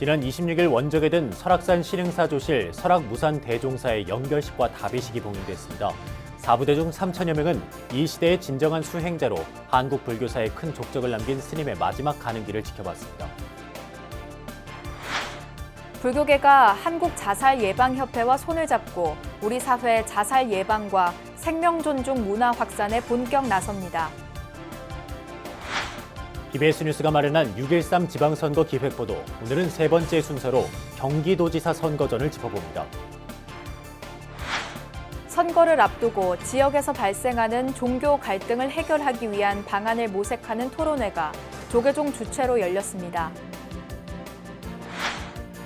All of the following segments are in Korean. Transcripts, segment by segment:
지난 26일 원적에 든 설악산 신흥사조실 설악무산대종사의 연결식과 답의식이 봉행됐습니다. 사부대중 3천여 명은 이 시대의 진정한 수행자로 한국 불교사에 큰 족적을 남긴 스님의 마지막 가는 길을 지켜봤습니다. 불교계가 한국자살예방협회와 손을 잡고 우리 사회 자살 예방과 생명 존중 문화 확산에 본격 나섭니다. PBS 뉴스가 마련한 6.13 지방선거 기획보도, 오늘은 세 번째 순서로 경기도지사 선거전을 짚어봅니다. 선거를 앞두고 지역에서 발생하는 종교 갈등을 해결하기 위한 방안을 모색하는 토론회가 조계종 주최로 열렸습니다.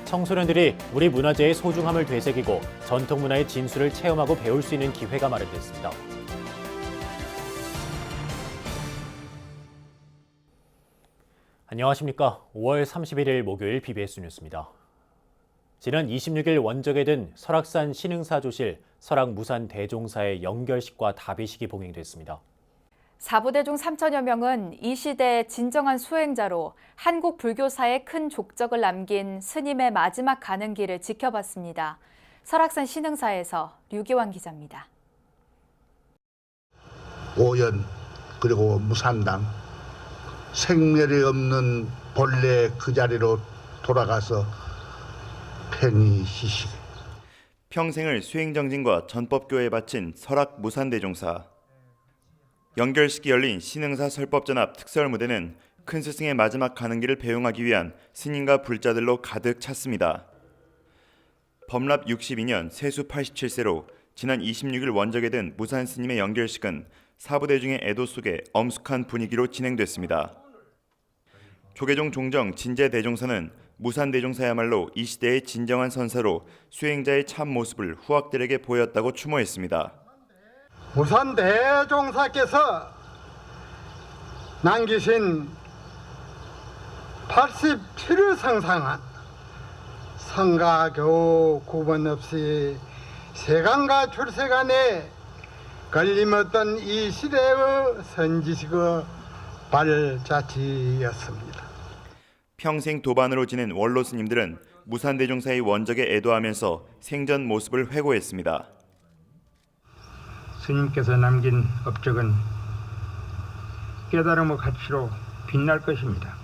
청소년들이 우리 문화재의 소중함을 되새기고 전통 문화의 진수를 체험하고 배울 수 있는 기회가 마련됐습니다. 안녕하십니까. 5월 31일 목요일 BBS 뉴스입니다. 지난 26일 원적에 든 설악산 신흥사조실 설악무산대종사의 연결식과 답의식이 봉행됐습니다. 사부대중 3천여 명은 이 시대의 진정한 수행자로 한국 불교사에 큰 족적을 남긴 스님의 마지막 가는 길을 지켜봤습니다. 설악산 신흥사에서 류기환 기자입니다. 오연 그리고 무산당 생멸이 없는 본래 그 자리로 돌아가서 편히 쉬시게. 평생을 수행정진과 전법교에 바친 설악무산대종사. 연결식이 열린 신흥사 설법전합 특설무대는 큰 스승의 마지막 가는 길을 배웅하기 위한 스님과 불자들로 가득 찼습니다. 범랍 62년 세수 87세로 지난 26일 원적에 든 무산 스님의 연결식은 사부대중의 애도 속에 엄숙한 분위기로 진행됐습니다. 조계종 종정 진제대종사는 무산대종사야말로 이 시대의 진정한 선사로 수행자의 참 모습을 후학들에게 보였다고 추모했습니다. 무산대종사께서 남기신 87을 상상한 성가교 구분 없이 세간과 출세간에 걸림없던 이 시대의 선지식의 발자취였습니다. 평생 도반으로 지낸 원로 스님들은 무산대종사의 원적에 애도하면서 생전 모습을 회고했습니다. 스님께서 남긴 업적은 깨달음의 가치로 빛날 것입니다.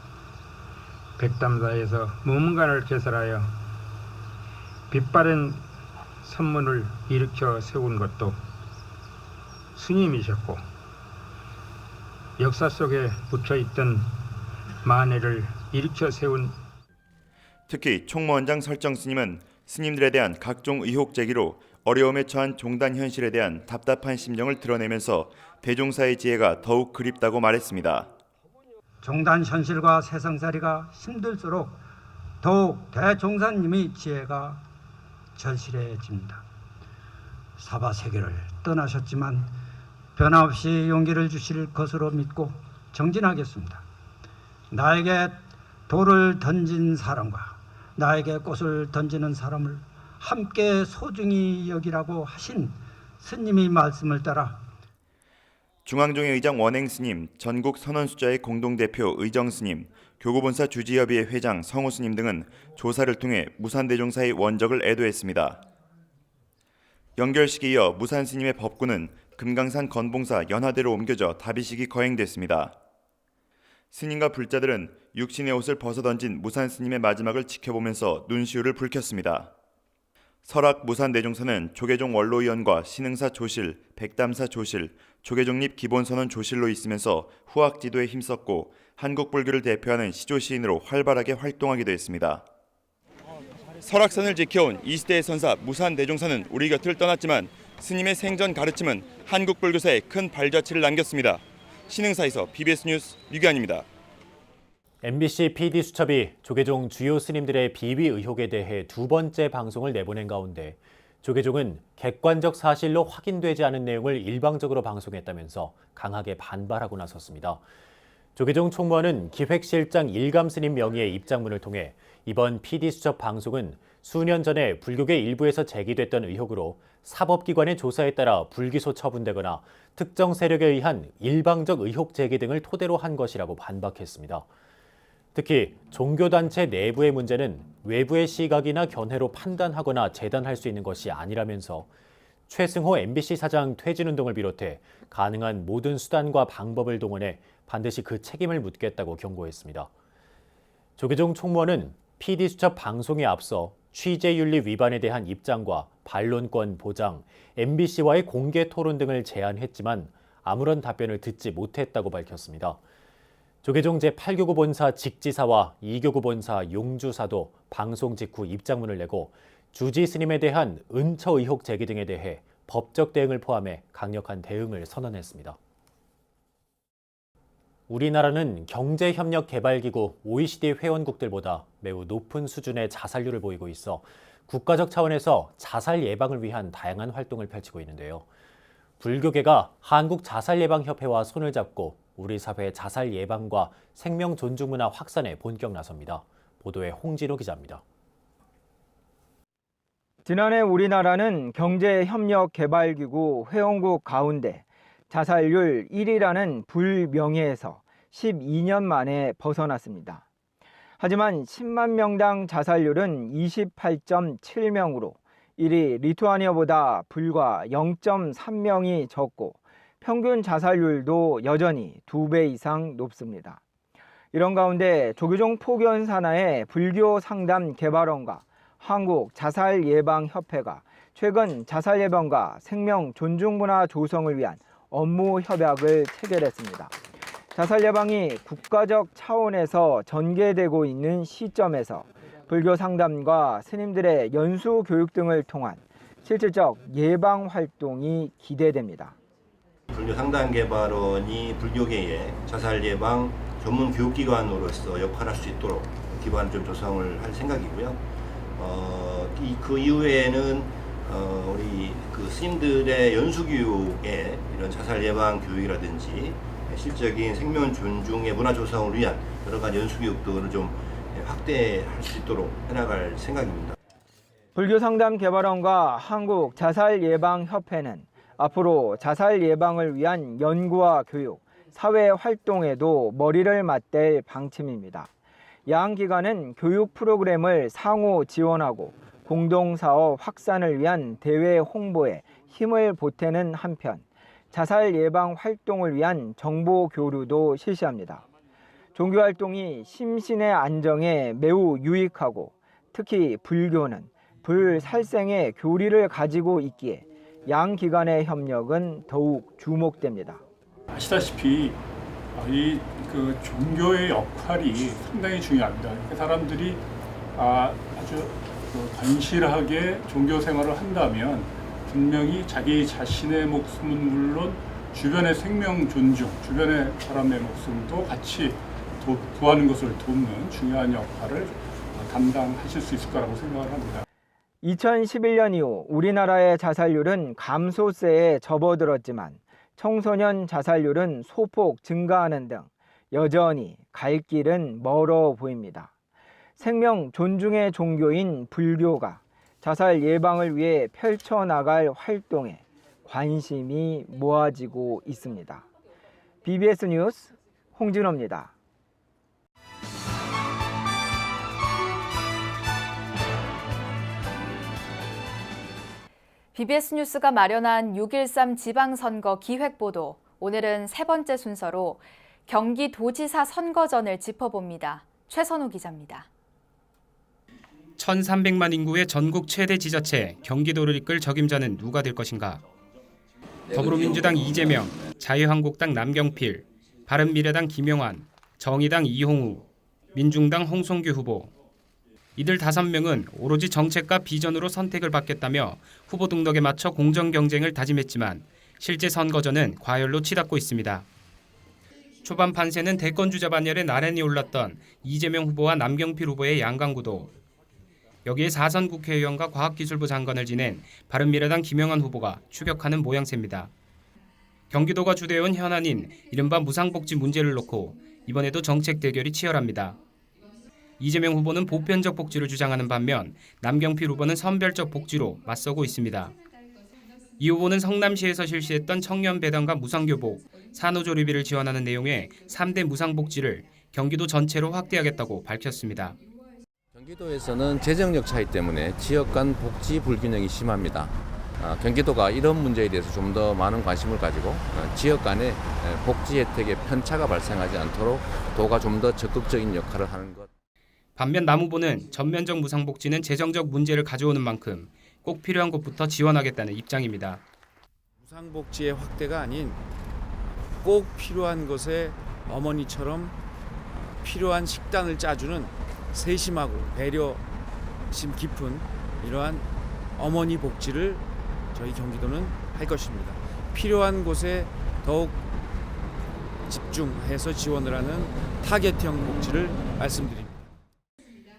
백담사에서 무문관을 개설하여 빛바랜 선문을 일으켜 세운 것도 스님이셨고, 역사 속에 묻혀있던 만해를 일으켜 세운 특히 총무원장 설정 스님은 스님들에 대한 각종 의혹 제기로 어려움에 처한 종단 현실에 대한 답답한 심정을 드러내면서 대종사의 지혜가 더욱 그립다고 말했습니다. 종단 현실과 세상살이가 힘들수록 더욱 대종사님의 지혜가 절실해집니다. 사바세계를 떠나셨지만 변함없이 용기를 주실 것으로 믿고 정진하겠습니다. 나에게 돌을 던진 사람과 나에게 꽃을 던지는 사람을 함께 소중히 여기라고 하신 스님의 말씀을 따라 중앙종회 의장 원행 스님, 전국 선원수자의 공동대표 의정 스님, 교구본사 주지협의회 회장 성호 스님 등은 조사를 통해 무산대종사의 원적을 애도했습니다. 연결식에 이어 무산 스님의 법구는 금강산 건봉사 연화대로 옮겨져 답의식이 거행됐습니다. 스님과 불자들은 육신의 옷을 벗어던진 무산 스님의 마지막을 지켜보면서 눈시울을 붉혔습니다. 설악무산대종사는 조계종 원로위원과 신흥사 조실, 백담사 조실, 조계종립 기본선언 조실로 있으면서 후학 지도에 힘썼고 한국 불교를 대표하는 시조시인으로 활발하게 활동하기도 했습니다. 설악산을 지켜온 이 시대의 선사 무산대종사는 우리 곁을 떠났지만 스님의 생전 가르침은 한국 불교사에 큰 발자취를 남겼습니다. 신흥사에서 BBS 뉴스 류기환입니다. MBC PD수첩이 조계종 주요 스님들의 비위 의혹에 대해 두 번째 방송을 내보낸 가운데 조계종은 객관적 사실로 확인되지 않은 내용을 일방적으로 방송했다면서 강하게 반발하고 나섰습니다. 조계종 총무원은 기획실장 일감 스님 명의의 입장문을 통해 이번 PD수첩 방송은 수년 전에 불교계 일부에서 제기됐던 의혹으로 사법기관의 조사에 따라 불기소 처분되거나 특정 세력에 의한 일방적 의혹 제기 등을 토대로 한 것이라고 반박했습니다. 특히 종교단체 내부의 문제는 외부의 시각이나 견해로 판단하거나 재단할 수 있는 것이 아니라면서 최승호 MBC 사장 퇴진운동을 비롯해 가능한 모든 수단과 방법을 동원해 반드시 그 책임을 묻겠다고 경고했습니다. 조계종 총무원은 PD수첩 방송에 앞서 취재윤리 위반에 대한 입장과 반론권 보장, MBC와의 공개 토론 등을 제안했지만 아무런 답변을 듣지 못했다고 밝혔습니다. 조계종 제8교구 본사 직지사와 2교구 본사 용주사도 방송 직후 입장문을 내고 주지 스님에 대한 은처 의혹 제기 등에 대해 법적 대응을 포함해 강력한 대응을 선언했습니다. 우리나라는 경제협력개발기구 OECD 회원국들보다 매우 높은 수준의 자살률을 보이고 있어 국가적 차원에서 자살 예방을 위한 다양한 활동을 펼치고 있는데요. 불교계가 한국자살예방협회와 손을 잡고 우리 사회 자살 예방과 생명 존중 문화 확산에 본격 나섭니다. 보도에 홍진호 기자입니다. 지난해 우리나라는 경제협력개발기구 회원국 가운데 자살률 1위라는 불명예에서 12년 만에 벗어났습니다. 하지만 10만 명당 자살률은 28.7명으로 1위 리투아니아보다 불과 0.3명이 적고 평균 자살률도 여전히 2배 이상 높습니다. 이런 가운데 조계종 포교원 산하의 불교 상담 개발원과 한국자살예방협회가 최근 자살예방과 생명 존중 문화 조성을 위한 업무 협약을 체결했습니다. 자살예방이 국가적 차원에서 전개되고 있는 시점에서 불교 상담과 스님들의 연수 교육 등을 통한 실질적 예방 활동이 기대됩니다. 불교 상담개발원이 불교계의 자살 예방 전문 교육기관으로서 역할할 수 있도록 기반을 좀 조성을 할 생각이고요. 그 이후에는 우리 그 스님들의 연수 교육에 이런 자살 예방 교육이라든지 실적인 생명 존중의 문화 조성을 위한 여러 가지 연수 교육들을 좀 확대할 수 있도록 해나갈 생각입니다. 불교 상담 개발원과 한국자살예방협회는 앞으로 자살 예방을 위한 연구와 교육, 사회 활동에도 머리를 맞댈 방침입니다. 양 기관은 교육 프로그램을 상호 지원하고 공동사업 확산을 위한 대외 홍보에 힘을 보태는 한편 자살 예방 활동을 위한 정보 교류도 실시합니다. 종교 활동이 심신의 안정에 매우 유익하고 특히 불교는 불살생의 교리를 가지고 있기에 양 기관의 협력은 더욱 주목됩니다. 아시다시피 이 종교의 역할이 상당히 중요합니다. 사람들이 아주 건실하게 종교 생활을 한다면 분명히 자기 자신의 목숨은 물론 주변의 생명 존중, 주변의 사람의 목숨도 같이 구하는 것을 돕는 중요한 역할을 담당하실 수 있을 거라고 생각을 합니다. 2011년 이후 우리나라의 자살률은 감소세에 접어들었지만 청소년 자살률은 소폭 증가하는 등 여전히 갈 길은 멀어 보입니다. 생명 존중의 종교인 불교가 자살 예방을 위해 펼쳐나갈 활동에 관심이 모아지고 있습니다. BBS 뉴스 홍진호입니다. BBS 뉴스가 마련한 6.13 지방선거 기획보도, 오늘은 세 번째 순서로 경기도지사 선거전을 짚어봅니다. 최선우 기자입니다. 1,300만 인구의 전국 최대 지자체 경기도를 이끌 적임자는 누가 될 것인가? 더불어민주당 이재명, 자유한국당 남경필, 바른미래당 김영환, 정의당 이홍우, 민중당 홍성규 후보. 이들 5명은 오로지 정책과 비전으로 선택을 받겠다며 후보 등록에 맞춰 공정 경쟁을 다짐했지만 실제 선거전은 과열로 치닫고 있습니다. 초반 판세는 대권주자 반열에 나란히 올랐던 이재명 후보와 남경필 후보의 양강구도. 여기에 4선 국회의원과 과학기술부 장관을 지낸 바른미래당 김영환 후보가 추격하는 모양새입니다. 경기도가 주되어온 현안인 이른바 무상복지 문제를 놓고 이번에도 정책 대결이 치열합니다. 이재명 후보는 보편적 복지를 주장하는 반면 남경필 후보는 선별적 복지로 맞서고 있습니다. 이 후보는 성남시에서 실시했던 청년 배당과 무상교복, 산후조리비를 지원하는 내용의 3대 무상복지를 경기도 전체로 확대하겠다고 밝혔습니다. 경기도에서는 재정력 차이 때문에 지역 간 복지 불균형이 심합니다. 경기도가 이런 문제에 대해서 좀 더 많은 관심을 가지고 지역 간의 복지 혜택의 편차가 발생하지 않도록 도가 좀 더 적극적인 역할을 하는 것. 반면 남 후보는 전면적 무상복지는 재정적 문제를 가져오는 만큼 꼭 필요한 곳부터 지원하겠다는 입장입니다. 무상복지의 확대가 아닌 꼭 필요한 것에 어머니처럼 필요한 식단을 짜주는 세심하고 배려심 깊은 이러한 어머니 복지를 저희 경기도는 할 것입니다. 필요한 곳에 더욱 집중해서 지원을 하는 타겟형 복지를 말씀드립니다.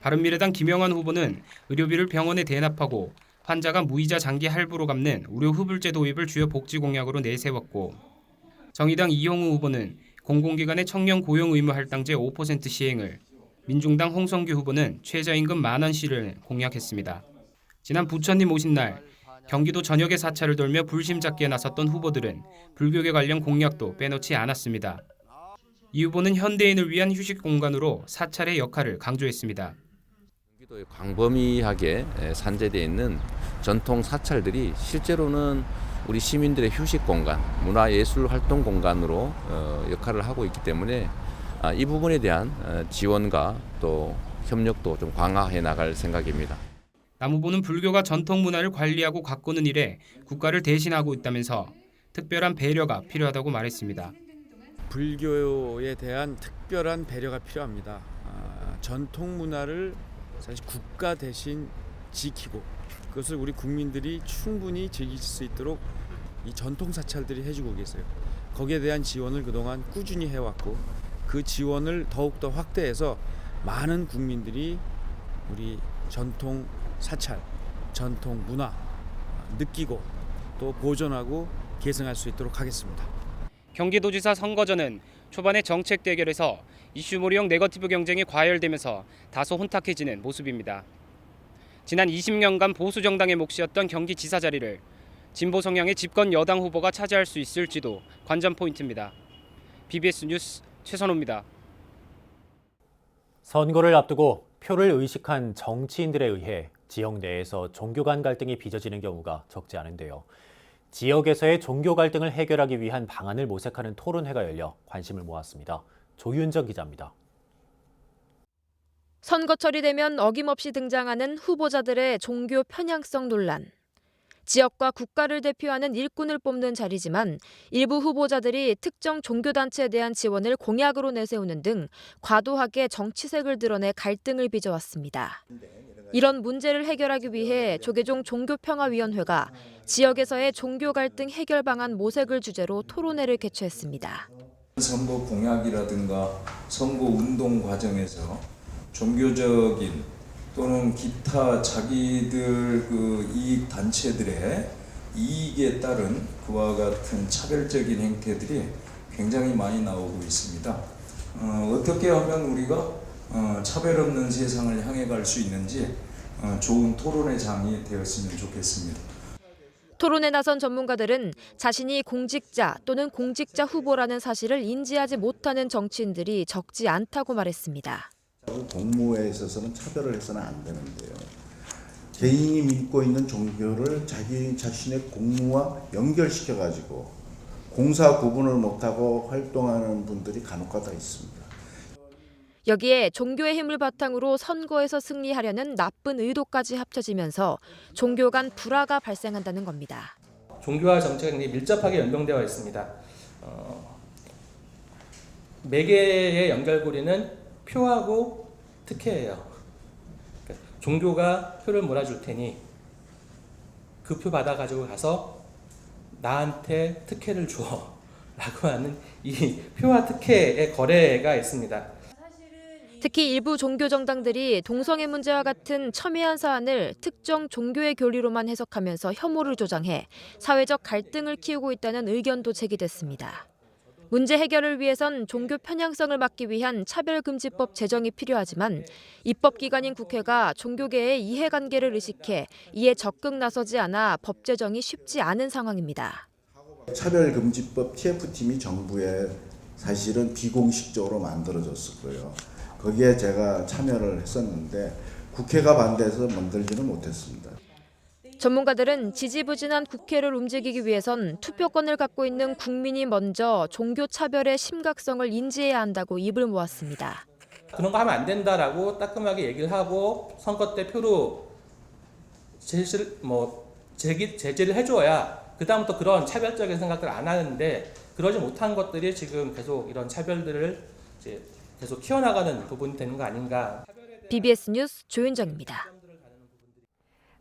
바른미래당 김영환 후보는 의료비를 병원에 대납하고 환자가 무이자 장기 할부로 갚는 의료 후불제 도입을 주요 복지 공약으로 내세웠고, 정의당 이용우 후보는 공공기관의 청년 고용 의무 할당제 5% 시행을, 민중당 홍성규 후보는 최저임금 10,000원 실현을 공약했습니다. 지난 부처님 오신 날 경기도 전역의 사찰을 돌며 불심 잡기에 나섰던 후보들은 불교계 관련 공약도 빼놓지 않았습니다. 이 후보는 현대인을 위한 휴식 공간으로 사찰의 역할을 강조했습니다. 경기도에 광범위하게 산재되어 있는 전통 사찰들이 실제로는 우리 시민들의 휴식 공간, 문화예술 활동 공간으로 역할을 하고 있기 때문에 이 부분에 대한 지원과 또 협력도 좀 강화해 나갈 생각입니다. 남 후보는 불교가 전통 문화를 관리하고 가꾸는 일에 국가를 대신하고 있다면서 특별한 배려가 필요하다고 말했습니다. 불교에 대한 특별한 배려가 필요합니다. 전통 문화를 사실 국가 대신 지키고 그것을 우리 국민들이 충분히 즐길 수 있도록 이 전통 사찰들이 해주고 계세요. 거기에 대한 지원을 그동안 꾸준히 해왔고 그 지원을 더욱더 확대해서 많은 국민들이 우리 전통 사찰, 전통 문화 느끼고 또 보존하고 계승할 수 있도록 하겠습니다. 경기도지사 선거전은 초반에 정책 대결에서 이슈몰이형 네거티브 경쟁이 과열되면서 다소 혼탁해지는 모습입니다. 지난 20년간 보수 정당의 몫이었던 경기지사 자리를 진보 성향의 집권 여당 후보가 차지할 수 있을지도 관전 포인트입니다. BBS 뉴스 최선호입니다. 선거를 앞두고 표를 의식한 정치인들에 의해 지역 내에서 종교 간 갈등이 빚어지는 경우가 적지 않은데요. 지역에서의 종교 갈등을 해결하기 위한 방안을 모색하는 토론회가 열려 관심을 모았습니다. 조윤정 기자입니다. 선거철이 되면 어김없이 등장하는 후보자들의 종교 편향성 논란. 지역과 국가를 대표하는 일꾼을 뽑는 자리지만 일부 후보자들이 특정 종교단체에 대한 지원을 공약으로 내세우는 등 과도하게 정치색을 드러내 갈등을 빚어왔습니다. 이런 문제를 해결하기 위해 조계종 종교평화위원회가 지역에서의 종교 갈등 해결 방안 모색을 주제로 토론회를 개최했습니다. 선거 공약이라든가 선거 운동 과정에서 종교적인 또는 기타 자기들 이익 단체들의 이익에 따른 그와 같은 차별적인 행태들이 굉장히 많이 나오고 있습니다. 어떻게 하면 우리가 차별 없는 세상을 향해 갈 수 있는지 좋은 토론의 장이 되었으면 좋겠습니다. 토론에 나선 전문가들은 자신이 공직자 또는 공직자 후보라는 사실을 인지하지 못하는 정치인들이 적지 않다고 말했습니다. 공무에 있어서는 차별을 해서는 안 되는데요. 개인이 믿고 있는 종교를 자기 자신의 공무와 연결시켜가지고 공사 구분을 못하고 활동하는 분들이 간혹가다 있습니다. 여기에 종교의 힘을 바탕으로 선거에서 승리하려는 나쁜 의도까지 합쳐지면서 종교 간 불화가 발생한다는 겁니다. 종교와 정치가 굉장히 밀접하게 연동되어 있습니다. 매개의 연결고리는 표하고 특혜예요. 그러니까 종교가 표를 몰아줄 테니 그 표 받아가지고 가서 나한테 특혜를 줘 라고 하는 이 표와 특혜의 거래가 있습니다. 특히 일부 종교 정당들이 동성애 문제와 같은 첨예한 사안을 특정 종교의 교리로만 해석하면서 혐오를 조장해 사회적 갈등을 키우고 있다는 의견도 제기됐습니다. 문제 해결을 위해선 종교 편향성을 막기 위한 차별금지법 제정이 필요하지만 입법기관인 국회가 종교계의 이해관계를 의식해 이에 적극 나서지 않아 법 제정이 쉽지 않은 상황입니다. 차별금지법 TF팀이 정부에 사실은 비공식적으로 만들어졌을 거예요. 거기에 제가 참여를 했었는데 국회가 반대해서 만들지는 못했습니다. 전문가들은 지지부진한 국회를 움직이기 위해선 투표권을 갖고 있는 국민이 먼저 종교 차별의 심각성을 인지해야 한다고 입을 모았습니다. 그런 거 하면 안 된다라고 따끔하게 얘기를 하고 선거 때 표로 제지를 해줘야 그다음부터 그런 차별적인 생각들을 안 하는데 그러지 못한 것들이 지금 계속 이런 차별들을 이제 계속 키워나가는 부분이 되는 거 아닌가. BBS 뉴스 조윤정입니다.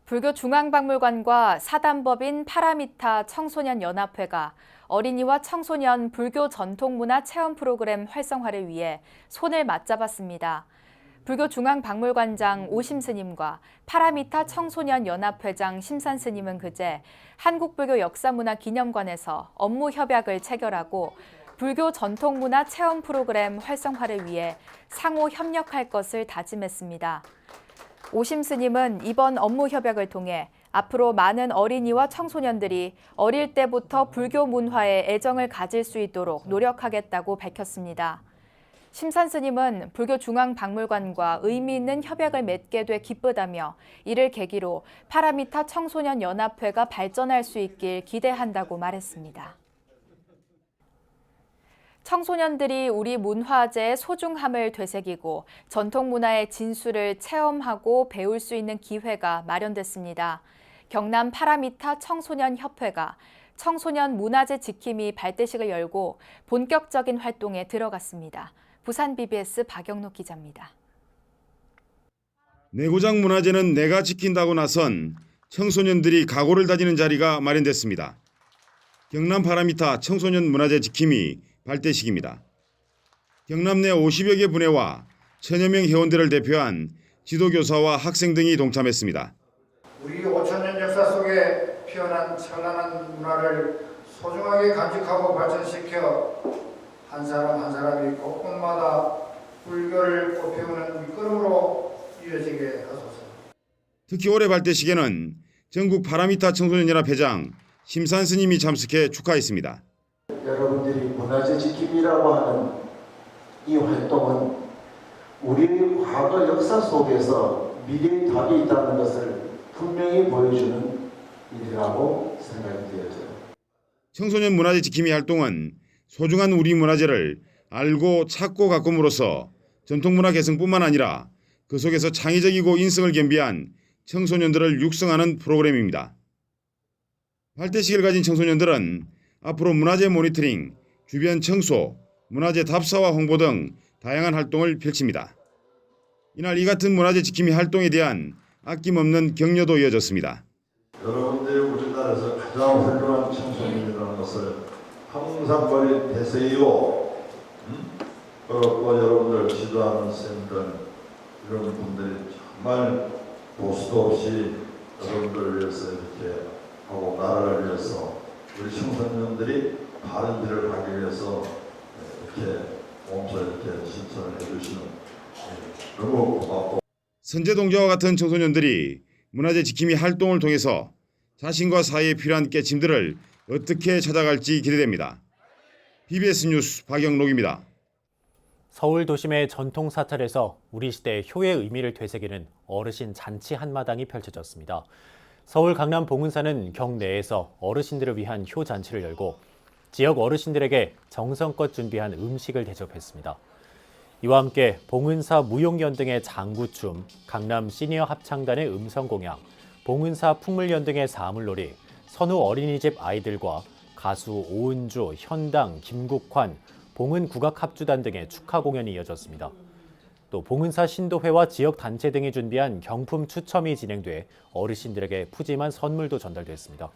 불교 중앙박물관과 사단법인 파라미타 청소년 연합회가 어린이와 청소년 불교 전통문화 체험 프로그램 활성화를 위해 손을 맞잡았습니다. 불교 중앙박물관장 오심스님과 파라미타 청소년 연합회장 심산스님은 그제 한국불교 역사문화기념관에서 업무 협약을 체결하고 불교 전통문화 체험 프로그램 활성화를 위해 상호 협력할 것을 다짐했습니다. 오심스님은 이번 업무 협약을 통해 앞으로 많은 어린이와 청소년들이 어릴 때부터 불교 문화에 애정을 가질 수 있도록 노력하겠다고 밝혔습니다. 심산스님은 불교 중앙박물관과 의미 있는 협약을 맺게 돼 기쁘다며 이를 계기로 파라미타 청소년 연합회가 발전할 수 있길 기대한다고 말했습니다. 청소년들이 우리 문화재의 소중함을 되새기고 전통 문화의 진수를 체험하고 배울 수 있는 기회가 마련됐습니다. 경남 파라미타 청소년 협회가 청소년 문화재 지킴이 발대식을 열고 본격적인 활동에 들어갔습니다. 부산 BBS 박영록 기자입니다. 내고장 문화재는 내가 지킨다고 나선 청소년들이 각오를 다지는 자리가 마련됐습니다. 경남 파라미타 청소년 문화재 지킴이 발대식입니다. 경남 내 50여 개 분회와 1000여 명 회원들을 대표한 지도교사와 학생 등이 동참했습니다. 우리 5000년 역사 속에 피어난 찬란한 문화를 소중하게 간직하고 발전시켜 한 사람 한 사람이 곳곳마다 불교를 꽃피우는 밑거름으로 이어지게 하소서. 특히 올해 발대식에는 전국 파라미타 청소년연합 회장 심산 스님이 참석해 축하했습니다. 여러분들이 문화재 지킴이라고 하는 이 활동은 우리의 과거 역사 속에서 미래의 답이 있다는 것을 분명히 보여주는 일이라고 생각이 되어져요. 청소년 문화재 지킴이 활동은 소중한 우리 문화재를 알고 찾고 가꿈으로써 전통문화 개성뿐만 아니라 그 속에서 창의적이고 인성을 겸비한 청소년들을 육성하는 프로그램입니다. 발대식을 가진 청소년들은 앞으로 문화재 모니터링, 주변 청소, 문화재 답사와 홍보 등 다양한 활동을 펼칩니다. 이날 이 같은 문화재 지킴이 활동에 대한 아낌없는 격려도 이어졌습니다. 여러분들이 우리나라에서 가장 훌륭한 청소년이라는 것을 항상 머리 되새기고 그렇고 여러분들 지도하는 선생님들 이런 분들이 정말 보수도 없이 여러분들을 위해서 이렇게 하고 나라를 위해서 우리 청소년들이 바른 길을 가기 위해서 이렇게 몸소 이렇게 신청을 해주시는 너무 고맙고 선제동자와 같은 청소년들이 문화재 지킴이 활동을 통해서 자신과 사회에 필요한 깨침들을 어떻게 찾아갈지 기대됩니다. BBS 뉴스 박영록입니다. 서울 도심의 전통 사찰에서 우리 시대의 효의 의미를 되새기는 어르신 잔치 한마당이 펼쳐졌습니다. 서울 강남 봉은사는 경내에서 어르신들을 위한 효 잔치를 열고 지역 어르신들에게 정성껏 준비한 음식을 대접했습니다. 이와 함께 봉은사 무용연등의 장구춤, 강남 시니어 합창단의 음성공양, 봉은사 풍물연등의 사물놀이, 선우 어린이집 아이들과 가수 오은주, 현당, 김국환, 봉은 국악합주단 등의 축하 공연이 이어졌습니다. 또 봉은사 신도회와 지역 단체 등이 준비한 경품 추첨이 진행돼 어르신들에게 푸짐한 선물도 전달됐습니다.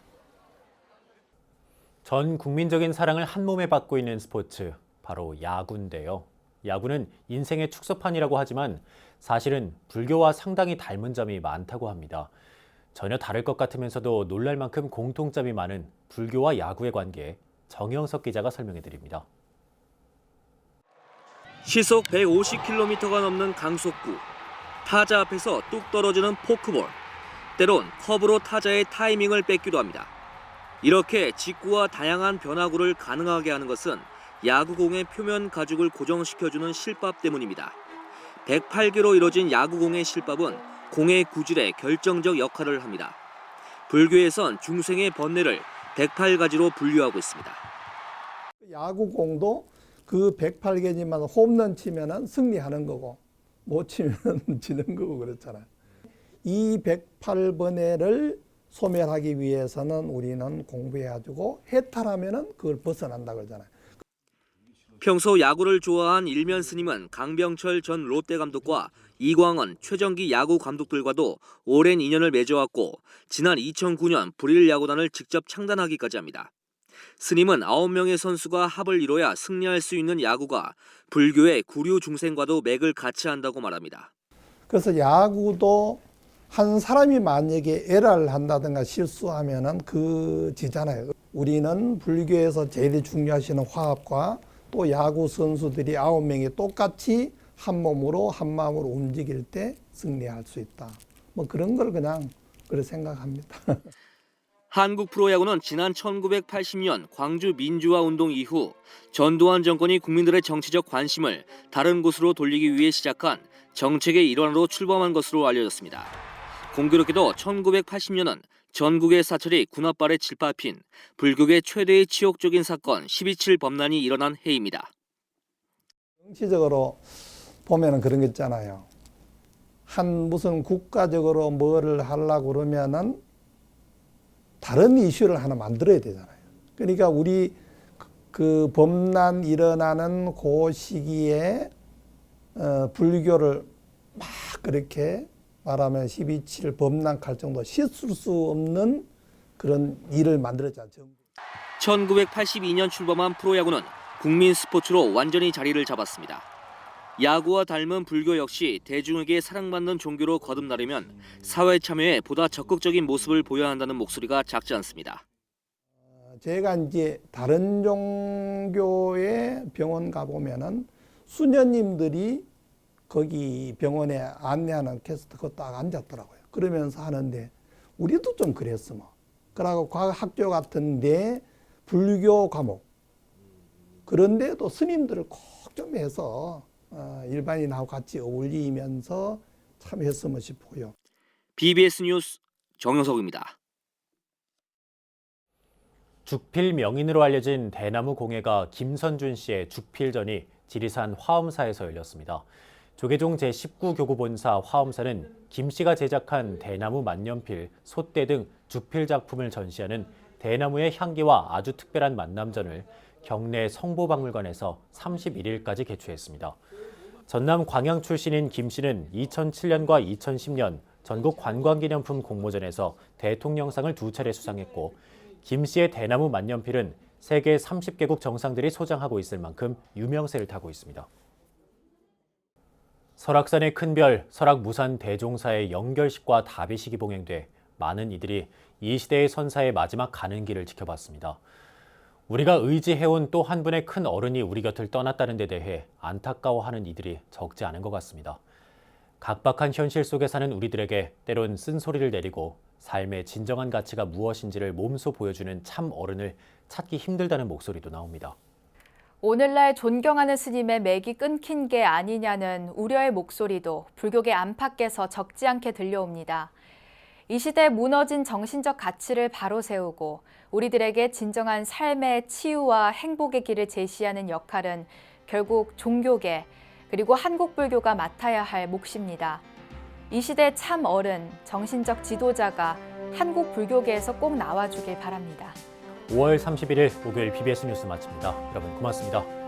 전 국민적인 사랑을 한 몸에 받고 있는 스포츠, 바로 야구인데요. 야구는 인생의 축소판이라고 하지만 사실은 불교와 상당히 닮은 점이 많다고 합니다. 전혀 다를 것 같으면서도 놀랄 만큼 공통점이 많은 불교와 야구의 관계, 정영석 기자가 설명해드립니다. 시속 150km가 넘는 강속구, 타자 앞에서 뚝 떨어지는 포크볼, 때론 커브로 타자의 타이밍을 뺏기도 합니다. 이렇게 직구와 다양한 변화구를 가능하게 하는 것은 야구공의 표면 가죽을 고정시켜주는 실밥 때문입니다. 108개로 이뤄진 야구공의 실밥은 공의 구질에 결정적 역할을 합니다. 불교에선 중생의 번뇌를 108가지로 분류하고 있습니다. 야구공도 그 108개지만 홈런 치면은 승리하는 거고 못 치면 지는 거고 그렇잖아요. 이 108번뇌를 소멸하기 위해서는 우리는 공부해가지고 해탈하면은 그걸 벗어난다 그러잖아요. 평소 야구를 좋아한 일면 스님은 강병철 전 롯데 감독과 이광원, 최정기 야구 감독들과도 오랜 인연을 맺어왔고 지난 2009년 불일 야구단을 직접 창단하기까지 합니다. 스님은 9명의 선수가 합을 이뤄야 승리할 수 있는 야구가 불교의 구류 중생과도 맥을 같이 한다고 말합니다. 그래서 야구도 한 사람이 만약에 에러를 한다든가 실수하면은 그 지잖아요. 우리는 불교에서 제일 중요하시는 화합과 또 야구 선수들이 9명이 똑같이 한 몸으로 한 마음으로 움직일 때 승리할 수 있다. 뭐 그런 걸 그냥 그렇게 생각합니다. 한국 프로야구는 지난 1980년 광주 민주화 운동 이후 전두환 정권이 국민들의 정치적 관심을 다른 곳으로 돌리기 위해 시작한 정책의 일환으로 출범한 것으로 알려졌습니다. 공교롭게도 1980년은 전국의 사찰이 군합발에 질밟힌 불교계 최대의 치욕적인 사건 12.7 범란이 일어난 해입니다. 정치적으로 보면은 그런 거 있잖아요. 한 무슨 국가적으로 뭐를 하려고 그러면은 다른 이슈를 하나 만들어야 되잖아요. 그러니까 우리 그 범란 일어나는 그 시기에 불교를 막 그렇게 말하면 12.7 범란 갈 정도 씻을 수 없는 그런 일을 만들었잖아요. 1982년 출범한 프로야구는 국민 스포츠로 완전히 자리를 잡았습니다. 야구와 닮은 불교 역시 대중에게 사랑받는 종교로 거듭나려면 사회 참여에 보다 적극적인 모습을 보여야 한다는 목소리가 작지 않습니다. 제가 이제 다른 종교의 병원 가보면은 수녀님들이 거기 병원에 안내하는 캐스터가 딱 앉았더라고요. 그러면서 하는데 우리도 좀 그랬어 뭐. 그러고 과학학교 같은데 불교 과목 그런데도 스님들을 꼭 좀 해서 일반인하고 같이 어울리면서 참 했으면 싶고요. BBS 뉴스 정영석입니다. 죽필 명인으로 알려진 대나무 공예가 김선준 씨의 죽필전이 지리산 화엄사에서 열렸습니다. 조계종 제19교구본사 화엄사는 김 씨가 제작한 대나무 만년필, 솥대 등 죽필 작품을 전시하는 대나무의 향기와 아주 특별한 만남전을 경내 성보박물관에서 31일까지 개최했습니다. 전남 광양 출신인 김 씨는 2007년과 2010년 전국 관광기념품 공모전에서 대통령상을 2차례 수상했고 김 씨의 대나무 만년필은 세계 30개국 정상들이 소장하고 있을 만큼 유명세를 타고 있습니다. 설악산의 큰별, 설악무산 대종사의 영결식과 다비식이 봉행돼 많은 이들이 이 시대의 선사의 마지막 가는 길을 지켜봤습니다. 우리가 의지해온 또 한 분의 큰 어른이 우리 곁을 떠났다는 데 대해 안타까워하는 이들이 적지 않은 것 같습니다. 각박한 현실 속에 사는 우리들에게 때론 쓴소리를 내리고 삶의 진정한 가치가 무엇인지를 몸소 보여주는 참 어른을 찾기 힘들다는 목소리도 나옵니다. 오늘날 존경하는 스님의 맥이 끊긴 게 아니냐는 우려의 목소리도 불교계 안팎에서 적지 않게 들려옵니다. 이 시대 무너진 정신적 가치를 바로 세우고 우리들에게 진정한 삶의 치유와 행복의 길을 제시하는 역할은 결국 종교계 그리고 한국 불교가 맡아야 할 몫입니다. 이 시대 참 어른, 정신적 지도자가 한국 불교계에서 꼭 나와주길 바랍니다. 5월 31일 목요일 BBS 뉴스 마칩니다. 여러분 고맙습니다.